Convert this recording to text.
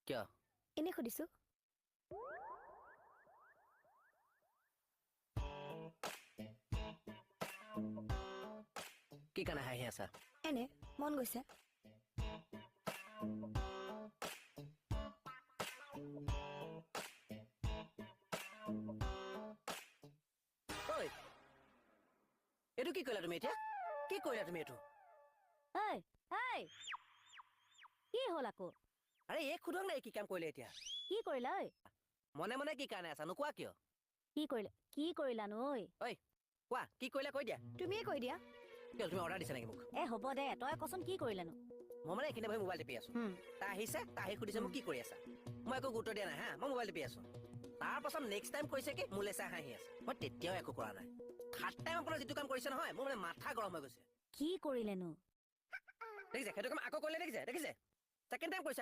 কিয়? এনে সুধিছো। কি কাৰণে হাঁহি আছা? এনে মন গৈছে। ঐ, এইটো কি কৰিলা তুমি এতিয়া? কি কৰিলা তুমি এইটো? এই এই কি হ'ল আকৌ? আৰে এই সোধক নাই কি কাম কৰিলে এতিয়া? কি কৰিলা ঐ? মনে মনে কি কাৰণে আছা নোকোৱা কিয়? কি কৰিলানো ঐ? ঐ কোৱা কি কৰিলা কৈ দিয়া। তুমিয়ে কৈ দিয়া। কিয় তুমি অৰ্ডাৰ দিছা নেকি মোক? হ'ব দে, তই কচোন কি কৰিলানো? মই মানে এইখিনি বহি মোবাইল টিপি আছো। তাই আহিছে, তাই আহি সুধিছে মোক কি কৰি আছা। মই একো গুৰুত্ব দিয়া নাই হা, মই মোবাইল টিপি আছো। তাৰ পাছত নেক্সট টাইম কৈছে কি মোলৈ চাই হাঁহি আছে। মই তেতিয়াও একো কৰা নাই। থাৰ্ড টাইম আপোনাৰ যিটো কাম কৰিছে নহয় মোৰ মানে মাথা গৰম হৈ গৈছে। কি কৰিলেনো? দেখিছে সেইটো কাম আকৌ কৰিলে দেখিছে ছেকেণ্ড টাইম কৰিছে আকৌ।